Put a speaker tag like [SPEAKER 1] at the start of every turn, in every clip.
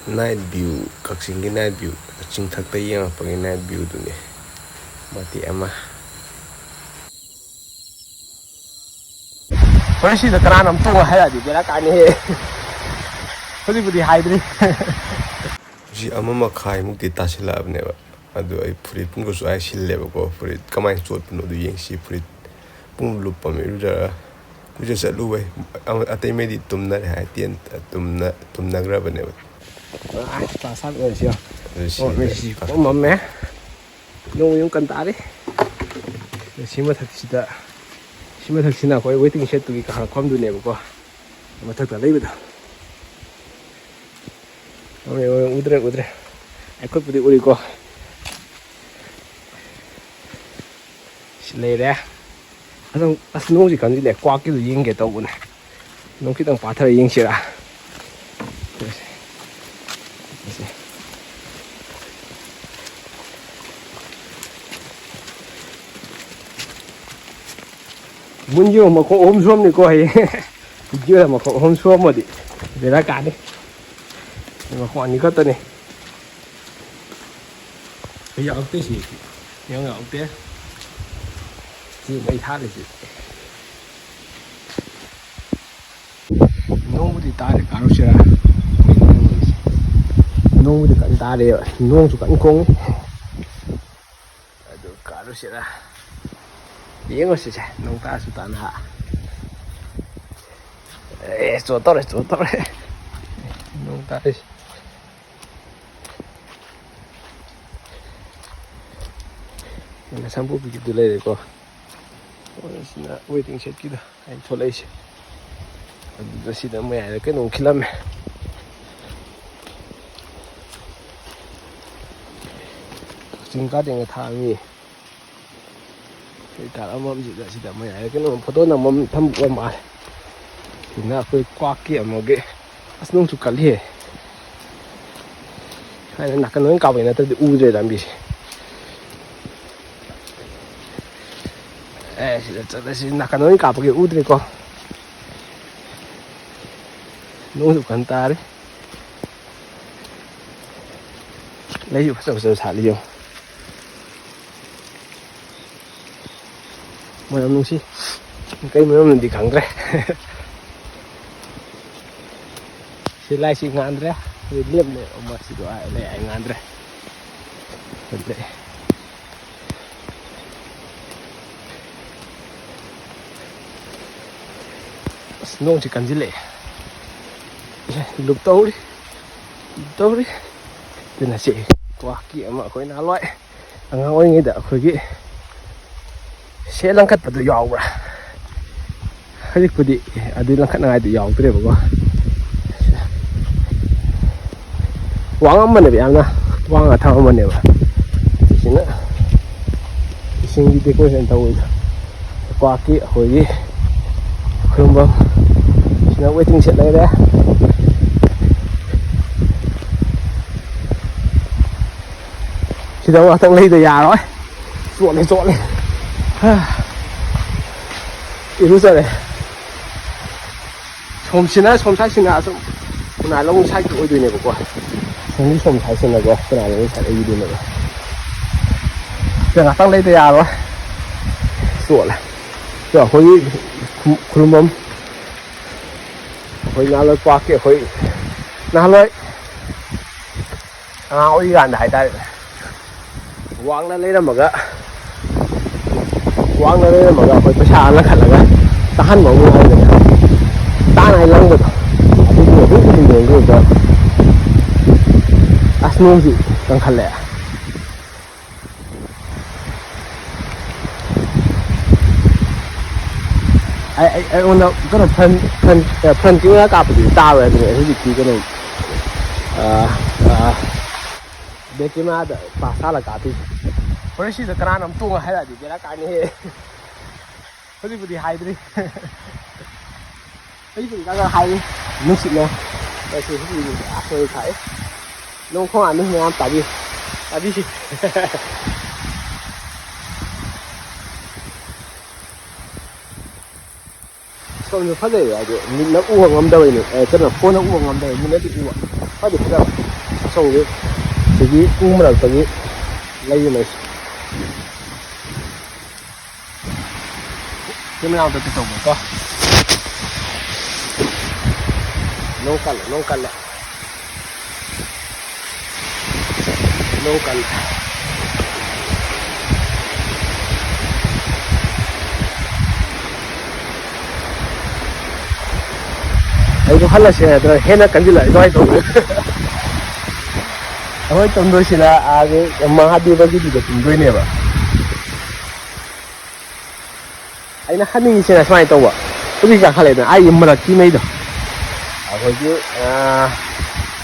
[SPEAKER 1] night view कक्चिंगी night view चिंथक्ता येंगपगी नाइट व्यू दुनी मती अमा
[SPEAKER 2] ꯍꯣꯔꯦꯟ ꯁꯤꯗ ꯀꯅꯥꯅꯣꯝ ꯇꯣꯡꯉ ꯍꯥꯏꯔꯛꯑꯗꯤ ꯕꯦꯔꯥ ꯀꯥꯅꯤꯍꯦ ꯍꯧꯖꯤꯛꯄꯨꯗꯤ ꯍꯥꯏꯗ꯭ꯔꯤ
[SPEAKER 1] ꯁꯤ 1:30ꯃꯨꯛꯇꯤ ꯇꯥꯁꯤꯜꯂꯛꯑꯕꯅꯦꯕ ꯑꯗꯨ ꯑꯩ ꯐꯨꯔꯤꯠ ꯄꯨꯡꯀꯁꯨ ꯑꯩ ꯁꯤꯜꯂꯦꯕꯀꯣ ꯐꯨꯔꯤꯠ ꯀꯃꯥꯏꯅ ꯆꯣꯠꯄꯅꯣ ꯑꯗꯨ ꯌꯦꯡꯁꯤ ꯐꯨꯔꯤꯠ ꯄꯨꯡ ꯂꯨꯞꯄ ꯑꯃ ꯏꯔꯨꯖꯔ ꯀꯨꯏꯆꯠ ꯆꯠꯂꯨꯕꯩ ꯑꯇꯩꯉꯩꯗꯤ ꯇꯨꯝꯅꯔꯦ ꯍꯥꯏ ꯇꯨꯝꯅꯈ꯭ꯔꯕꯅꯦꯕ
[SPEAKER 2] ꯆꯥꯛ ꯑꯣꯏꯔꯁꯤ
[SPEAKER 1] ꯑꯗꯨ
[SPEAKER 2] ꯑꯣ
[SPEAKER 1] ꯁꯤꯗ
[SPEAKER 2] ꯃꯦꯁꯤ ꯃꯝꯃꯦ ꯅꯣꯡ ꯌꯨꯝ ꯀꯟ ꯇꯥꯔꯤ ꯁꯤ ꯃꯊꯛꯁꯤꯗ ꯁꯤ ꯃꯊꯛꯁꯤꯅ ꯑꯩꯈꯣꯏ ꯋꯦꯇꯤꯡ ꯁꯦꯠꯇꯨꯒꯤ ꯀꯥꯈꯠꯐꯝꯗꯨꯅꯦꯕꯀꯣ ꯃꯊꯛꯇ ꯂꯩꯕꯗꯣ ꯎꯗ꯭ꯔꯦ ꯑꯩꯈꯣꯏꯕꯨꯗꯤ ꯎꯔꯤꯀꯣ ꯁꯤ ꯂꯩꯔꯦ ꯑꯗꯨꯝ ꯑꯁ ꯅꯣꯡꯁꯤ ꯀꯟꯁꯤꯜꯂꯦ ꯀ꯭ꯋꯥꯛꯀꯤꯗꯨ ꯌꯦꯡꯒꯦ ꯇꯧꯕꯅꯦ ꯅꯣꯡ ꯈꯤꯇꯪ ꯄꯥꯊꯔ ꯌꯦꯡꯁꯤꯔꯥ ꯃꯨꯟꯒꯤꯕ ꯃꯈꯣꯛ 3 ꯁꯨꯔꯝꯅꯤꯀꯣ ꯍꯌꯦꯡ ꯚꯤꯗꯤꯑꯣꯗ ꯃꯈꯣꯛ 3 ꯁꯨꯔꯝꯃꯗꯤ ꯕꯦꯔꯥ ꯀꯥꯅꯤ ꯃꯈꯣꯛ 2 ꯈꯛꯇꯅꯤ ꯌꯥꯎꯔꯛꯇꯦ ꯁꯤ ꯌꯥꯎꯔꯛꯇꯦ ꯁꯤ ꯃꯩ ꯊꯥꯜꯂꯤꯁꯤ ꯅꯣꯡꯕꯨꯗꯤ ꯇꯥꯔꯦ ꯀꯥꯔꯨꯁꯤꯔꯥ ꯅꯣꯡꯕꯨꯗꯤ ꯀꯟꯅ ꯇꯥꯔꯦꯕ ꯅꯣꯡꯁꯨ ꯀꯟꯅ ꯈꯣꯡꯉꯤ ꯑꯗꯨ ꯀꯥꯔꯨꯁꯤꯔꯥ ꯌꯦꯡꯉꯨꯁꯤꯁꯦ ꯅꯣꯡ ꯇꯥꯔꯁꯨ ꯇꯥꯅ ꯆꯣꯠꯇꯧꯔꯦ ꯅꯣꯡ ꯇꯥꯔꯤꯁꯤ ꯁꯝꯄꯨꯕꯤꯒꯤꯗꯨ ꯂꯩꯔꯦꯀꯣ ꯁꯤꯅ ꯋꯦꯇꯤꯡ ꯁꯦꯠꯀꯤꯗꯣ ꯑꯩꯅ ꯊꯣꯛꯂꯛꯏꯁꯦ ꯑꯗꯨꯗ ꯁꯤꯗ ꯃꯌꯥꯏꯗ ꯀꯩꯅꯣꯝ ꯈꯤꯜꯂꯝꯃꯦ ꯀꯛꯆꯤꯡ ꯒꯥꯔꯗꯦꯟꯒ ꯊꯥꯔꯝꯃꯤ ꯀꯩꯀꯥ ꯑꯃꯃꯝꯁꯤꯗ ꯁꯤꯗ ꯃꯌꯥꯏꯗ ꯀꯩꯅꯣꯝ ꯐꯣꯇꯣ ꯅꯝꯃꯝ ꯊꯝꯕ ꯃꯥꯜꯂꯦ ꯁꯤꯅ ꯑꯩꯈꯣꯏ ꯀ꯭ꯋꯥꯛꯀꯤ ꯑꯃꯒꯤ ꯑꯁ ꯅꯣꯡꯁꯨ ꯀꯜꯂꯤꯍꯦ ꯍꯥꯏꯅ ꯅꯥꯀꯟ ꯂꯣꯏ ꯀꯥꯞꯄꯩ ꯅꯠꯇ꯭ꯔꯗꯤ ꯎꯗ꯭ꯔꯦ ꯂꯝꯕꯤꯁꯦ ꯁꯤꯗ ꯆꯠꯂꯁꯤ ꯅꯥꯀꯟ ꯑꯣꯏꯅ ꯀꯥꯞꯄꯒꯤ ꯎꯗ꯭ꯔꯦꯀꯣ ꯅꯣꯡꯁꯨ ꯀꯟꯅ ꯇꯥꯔꯤ ꯂꯩꯁꯨ ꯐꯖ ꯁꯥꯠꯂꯤ ꯌꯦꯡꯉꯣ ꯃꯅꯝ ꯅꯨꯡꯁꯤ ꯀꯩ ꯃꯔꯝꯅꯣꯗꯤ ꯈꯪꯗ꯭ꯔꯦ ꯁꯤ ꯂꯥꯏꯁꯤ ꯉꯥꯟꯗ꯭ꯔꯦ ꯂꯦꯞꯅꯦ ꯃꯁꯤꯗꯣ ꯂꯩ ꯑꯩ ꯉꯥꯟꯗ꯭ꯔꯦ ꯑꯁ ꯅꯣꯡꯁꯤ ꯀꯟꯁꯤꯜꯂꯛꯑꯦ ꯂꯨꯞ ꯇꯧꯔꯤ ꯑꯗꯨꯅ ꯁꯤ ꯀ꯭ꯋꯥꯛꯀꯤ ꯑꯃ ꯑꯩꯈꯣꯏ ꯅꯍꯥꯟꯋꯥꯏ ꯑꯉꯥꯡ ꯑꯣꯏꯔꯤꯉꯩꯗ ꯑꯩꯈꯣꯏꯒꯤ ꯁꯦ ꯂꯪꯈꯠꯄꯗꯨ ꯌꯥꯎꯕ꯭ꯔꯥ ꯍꯧꯖꯤꯛꯄꯨꯗꯤ ꯑꯗꯨ ꯂꯪꯈꯠꯅꯉꯥꯏꯗꯨ ꯌꯥꯎꯗ꯭ꯔꯦꯕꯀꯣ ꯋꯥꯡꯉꯝꯕꯅꯦꯕ ꯌꯥꯝꯅ ꯋꯥꯡꯉ ꯊꯝꯃꯝꯕꯅꯦꯕ ꯁꯤꯅ ꯏꯁꯤꯡꯒꯤ ꯗꯦꯀꯣꯔꯦꯁꯟ ꯇꯧꯕꯗ ꯀ꯭ꯋꯥꯛꯀꯤ ꯑꯩꯈꯣꯏꯒꯤ ꯈꯨꯔꯨꯝꯐꯝ ꯁꯤꯅ ꯋꯦꯇꯤꯡ ꯁꯦꯠ ꯂꯩꯔꯦ ꯁꯤꯗ ꯉꯥꯛꯇꯪ ꯂꯩꯗ ꯌꯥꯔꯣꯏ ꯆꯣꯠꯂꯦ ꯏꯔꯨꯖꯔꯦ ꯁꯣꯝ ꯁꯥꯏꯠꯁꯤꯅ ꯑꯁꯨꯝ ꯈꯨꯟꯅꯥꯏ ꯂꯧ ꯁꯥꯏꯠꯇꯨ ꯑꯣꯏꯗꯣꯏꯅꯦꯕꯀꯣ ꯁꯣꯝ ꯁꯥꯏꯠꯁꯤꯅꯀꯣ ꯈꯨꯟꯅꯥꯏ ꯂꯧ ꯁꯥꯏꯠ ꯑꯣꯏꯗꯣꯏꯅꯦꯕ ꯁꯤꯗ ꯉꯥꯛꯇꯪ ꯂꯩꯗ ꯌꯥꯔꯣꯏ ꯆꯣꯠꯂꯦ ꯁꯤꯗ ꯑꯩꯈꯣꯏꯒꯤ ꯈꯨꯔꯨꯝꯐꯝ ꯑꯩꯈꯣꯏ ꯅꯍꯥꯟꯋꯥꯏ ꯀ꯭ꯋꯥꯛꯀꯤ ꯑꯩꯈꯣꯏ ꯅꯍꯥꯟꯋꯥꯏ ꯑꯉꯥꯡ ꯑꯣꯏꯔꯤꯀꯥꯟꯗ ꯍꯥꯏꯇꯥꯔꯦ ꯋꯥꯡꯅ ꯂꯩꯔꯝꯃꯒ ꯑꯩꯈꯣꯏ ꯄꯩꯁꯥ ꯂꯪꯈꯠꯂꯒ ꯇꯥꯍꯟꯕ ꯑꯃ ꯌꯥꯎꯗꯅ ꯇꯥꯅꯉꯥꯏ ꯂꯪꯕꯗꯣ ꯑꯗꯨꯒꯤ ꯍꯧꯖꯤꯛꯄꯨꯗꯤ ꯌꯦꯡꯗꯣꯏꯗ ꯑꯁ ꯅꯣꯡꯁꯤ ꯀꯟꯈꯠꯂꯛꯑꯦ ꯑꯩꯉꯣꯟꯗ ꯀꯩꯅꯣ ꯐ꯭ꯔꯟ ꯀꯦꯃꯦꯔꯥ ꯀꯥꯞꯄꯗꯨꯗꯤ ꯇꯥꯔꯣꯏ ꯑꯗꯨꯅꯦ ꯍꯧꯖꯤꯛꯀꯤ ꯀꯩꯅꯣ ꯕꯦꯛ ꯀꯦꯃꯦꯔꯥꯗ ꯁꯥꯜꯂ ꯀꯥꯞꯄꯤꯁꯦ ꯍꯣꯔꯦꯟ ꯁꯤꯗ ꯀꯅꯥꯅꯣꯝ ꯇꯣꯡꯉ ꯍꯥꯏꯔꯛꯑꯗꯤ ꯕꯦꯔꯥ ꯀꯥꯅꯤꯍꯦ ꯍꯧꯖꯤꯛꯄꯨꯗꯤ ꯍꯥꯏꯗ꯭ꯔꯤ ꯍꯧꯖꯤꯛꯄꯨꯗꯤ ꯈꯔ ꯍꯥꯏꯔꯤ ꯅꯨꯡꯁꯤꯠꯅ ꯍꯧꯖꯤꯛꯄꯨꯗꯤ ꯑꯁꯣꯏ ꯊꯥꯛꯏ ꯅꯣꯡ ꯈꯣꯡꯉꯛꯑꯅꯤ ꯃꯌꯥꯝ ꯇꯥꯕꯤꯁꯤ ꯃꯐꯝꯗꯨ ꯐꯖꯩ ꯑꯗꯨ ꯃꯤꯠꯅ ꯎꯕ ꯉꯝꯗꯕꯩꯅꯤ ꯀꯩꯅꯣ ꯐꯣꯟꯅ ꯎꯕ ꯉꯝꯗꯕꯩ ꯃꯤꯠꯅꯗꯤ ꯎꯕ ꯐꯗꯤ ꯐꯖꯕ ꯑꯁꯣꯝꯒꯤ ꯁꯤꯒꯤ ꯎ ꯃꯔꯛꯇꯒꯤ ꯂꯩꯔꯤꯉꯩꯁꯤ ꯁꯤ ꯃꯌꯥꯝꯗ ꯇꯧꯕꯀꯣ ꯅꯣꯡ ꯀꯜꯂꯦ ꯅꯣꯡ ꯀꯜꯂꯦ ꯅꯣꯡ ꯀꯜꯂꯦ ꯑꯩꯗꯣ ꯍꯜꯂꯁꯦ ꯍꯥꯏꯗ꯭ꯔꯥ ꯍꯦꯟꯅ ꯀꯟꯁꯤꯜꯂꯛꯑꯦ ꯑꯗꯨꯃꯥꯏꯅ ꯇꯧꯋꯦ ꯑꯩꯈꯣꯏ ꯇꯨꯝꯗꯣꯏꯁꯤꯅ ꯑꯥꯒꯤ ꯃꯍꯥꯗꯦꯕꯒꯤꯗꯨꯗ ꯇꯨꯝꯗꯣꯏꯅꯦꯕ ꯑꯩꯅ ꯍꯟꯅꯤꯡꯉꯤꯁꯤꯅ ꯁꯨꯃꯥꯏꯅ ꯇꯧꯕ ꯍꯧꯖꯤꯛ ꯀꯥꯈꯠꯂꯦꯗꯅ ꯑꯩ ꯌꯨꯝ ꯃꯔꯛꯀꯤ ꯃꯩꯗꯣ ꯑꯩꯈꯣꯏꯒꯤ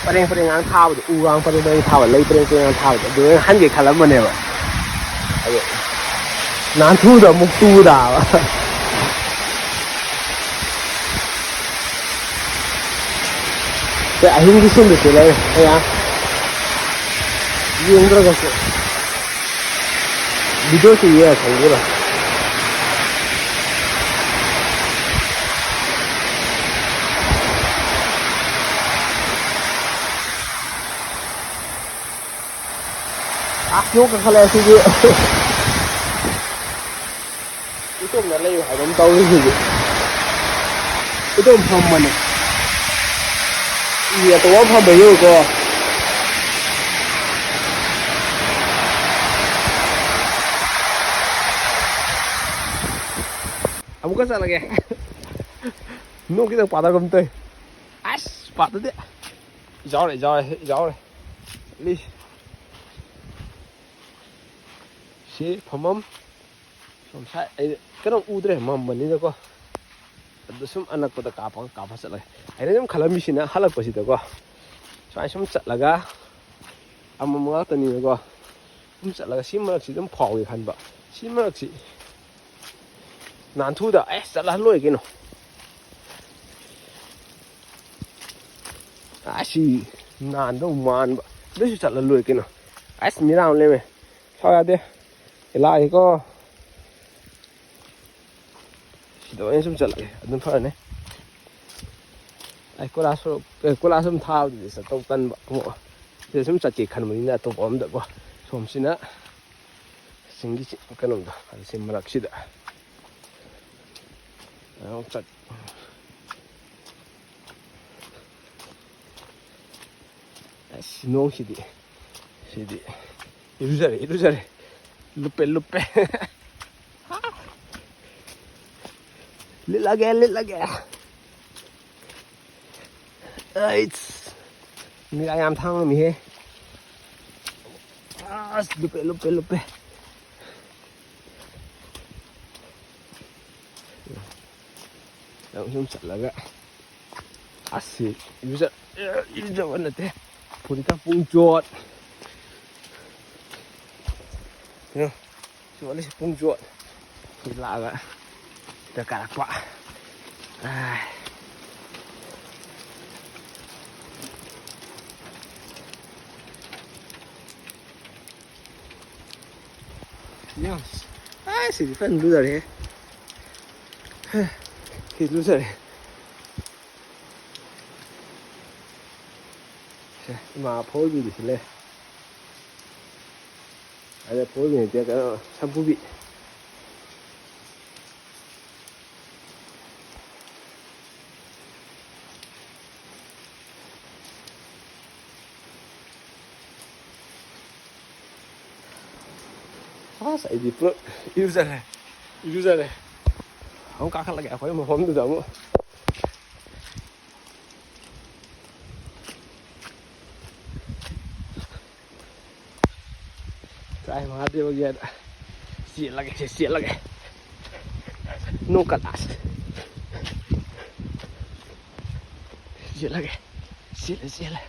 [SPEAKER 2] ꯄꯔꯦꯡ ꯄꯔꯦꯡꯒꯥꯡ ꯊꯥꯕꯗꯣ ꯎꯒꯥꯡ ꯄꯔꯦꯡ ꯄꯔꯦꯡ ꯊꯥꯕ ꯂꯩ ꯄꯔꯦꯡ ꯄꯔꯦꯡꯒꯥꯡ ꯊꯥꯕꯗꯣ ꯑꯗꯨ ꯍꯟꯒꯦ ꯈꯜꯂꯝꯕꯅꯦꯕ ꯑꯗꯣ ꯅꯥꯟꯊꯨꯗ ꯑꯃꯨꯛ ꯇꯨꯗꯕ ꯑꯍꯤꯡꯒꯤ ꯁꯤꯟꯗꯨꯁꯨ ꯂꯩ ꯃꯌꯥꯝ ꯌꯦꯡꯗ꯭ꯔꯒꯁꯨ ꯚꯤꯗꯤꯑꯣꯁꯨ ꯌꯦꯡꯉ ꯈꯪꯗꯣꯏꯔꯣ ꯅꯣꯡ ꯀꯟꯈꯠꯂꯦ ꯁꯤꯗꯤ ꯏꯇꯣꯝꯗ ꯂꯩ ꯍꯥꯏꯕ ꯑꯃ ꯇꯧꯔꯤꯁꯤꯗꯤ ꯏꯇꯣꯝ ꯐꯝꯕꯅꯦ ꯑꯇꯣꯞꯄ ꯐꯝꯕ ꯌꯦꯡꯉꯨꯀꯣ ꯑꯃꯨꯛꯀ ꯆꯠꯂꯒꯦ ꯅꯣꯡ ꯈꯤꯇꯪ ꯄꯥꯊꯒꯨꯝ ꯇꯧꯏ ꯑꯁ ꯄꯥꯊꯗꯦ ꯏꯖꯥꯎꯔꯦ ꯏꯖꯥꯎꯔꯦ ꯏꯖꯥꯎꯔꯦ ꯂꯤ ꯁꯤ ꯐꯝꯐꯝ ꯁꯣꯝ ꯁꯥꯏ ꯑꯩ ꯀꯩꯅꯣ ꯎꯗ꯭ꯔꯦ ꯃꯝꯕꯅꯤꯅꯀꯣ ꯑꯗꯨ ꯁꯨꯝ ꯑꯅꯛꯄꯗ ꯀꯥꯞꯄ ꯆꯠꯂꯒꯦ ꯑꯩꯅ ꯁꯨꯝ ꯈꯜꯂꯝꯃꯤꯁꯤꯅ ꯍꯜꯂꯛꯄꯁꯤꯗꯀꯣ ꯁꯨꯃꯥꯏꯅ ꯁꯨꯝ ꯆꯠꯂꯒ ꯑꯃꯃ ꯉꯥꯛꯇꯅꯤꯅꯀꯣ ꯁꯨꯝ ꯆꯠꯂꯒ ꯁꯤ ꯃꯔꯛꯁꯤ ꯑꯗꯨꯝ ꯐꯥꯎꯏ ꯈꯟꯕ ꯁꯤ ꯃꯔꯛꯁꯤ ꯅꯥꯟꯊꯨꯗ ꯆꯠꯂꯍꯜꯂꯣꯏ ꯀꯩꯅꯣ ꯑꯁꯤ ꯅꯥꯟꯗꯧ ꯃꯥꯟꯕ ꯑꯗꯨꯁꯨ ꯆꯠꯂꯂꯣꯏ ꯀꯩꯅꯣ ꯑꯁ ꯃꯤꯔꯥꯡ ꯑꯃ ꯂꯩꯔꯝꯃꯦ ꯁꯥꯎ ꯌꯥꯗꯦ ꯂꯥꯛꯑꯦꯀꯣ ꯁꯤꯗ ꯑꯣꯏꯅ ꯁꯨꯝ ꯆꯠꯂꯒꯦ ꯑꯗꯨꯝ ꯐꯔꯅꯤ ꯑꯩ ꯀꯣꯏꯂꯥꯁ ꯁꯨꯝ ꯊꯥꯕꯗꯨꯗꯤ ꯆꯠꯇꯧ ꯇꯟꯕ ꯑꯃꯨꯛ ꯁꯤꯗ ꯁꯨꯝ ꯆꯠꯀꯦ ꯈꯟꯕꯅꯤꯅ ꯑꯇꯣꯞꯄ ꯑꯃꯗꯀꯣ ꯁꯣꯝꯁꯤꯅ ꯆꯤꯡꯒꯤ ꯀꯩꯅꯣꯗꯣ ꯑꯗꯨ ꯁꯤ ꯃꯔꯛꯁꯤꯗ ꯆꯠ ꯑꯁ ꯅꯣꯡꯁꯤꯗꯤ ꯁꯤꯗꯤ ꯏꯔꯨꯖꯔꯦ ꯂꯨꯞꯄꯦ ꯂꯤꯠꯂꯒꯦ ꯑꯩꯁ ꯃꯤꯔꯥꯡ ꯌꯥꯝ ꯊꯥꯡꯉꯝꯃꯤꯍꯦ ꯑꯁ ꯂꯨꯞꯄꯦ ꯁꯨꯝ ꯆꯠꯂꯒ ꯑꯁ ꯏꯔꯨꯖꯕ ꯅꯠꯇꯦ ꯐꯨꯔꯤꯠꯀ ꯄꯨꯡꯆꯣꯠ ꯆꯣꯠꯂꯤꯁꯤ ꯄꯨꯡꯆꯣꯠ ꯁꯤ ꯂꯥꯛꯑꯒ ꯁꯤꯗ ꯀꯥꯔꯛꯄ ꯁꯤꯗꯤ ꯐꯖꯅ ꯂꯨꯖꯔꯦ ꯁꯤ ꯂꯨꯖꯔꯦ ꯏꯃꯥ ꯐꯧꯕꯤꯗꯨꯁꯨ ꯂꯩ ꯑꯗ ꯐꯧꯕꯤ ꯅꯠꯇꯦ ꯀꯩꯅꯣ ꯁꯝꯄꯨꯕꯤ ꯑꯁ ꯑꯩꯗꯤ ꯄꯨꯂꯞ ꯏꯔꯨꯖꯔꯦ ꯑꯃꯨꯛ ꯀꯥꯈꯠꯂꯒꯦ ꯑꯩꯈꯣꯏ ꯃꯐꯝꯗꯨꯗ ꯑꯃꯨꯛ ꯀꯥꯏ ꯃꯍꯥꯗꯦꯕꯒꯤ ꯆꯦꯜꯂꯒꯦ ꯅꯣꯡ ꯀꯜꯂꯥꯁ ꯆꯦꯜꯂꯦ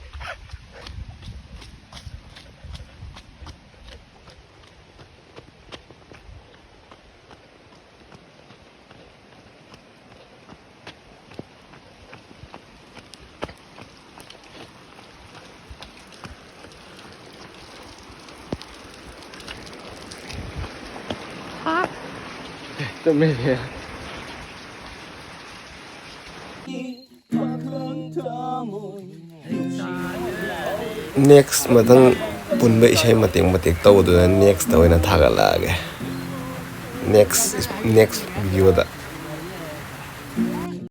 [SPEAKER 1] next มาตั้งปุ่นไปใช้มาเตียงเต้าตัวนั้น next ตัวนั้นทากันละแก next video da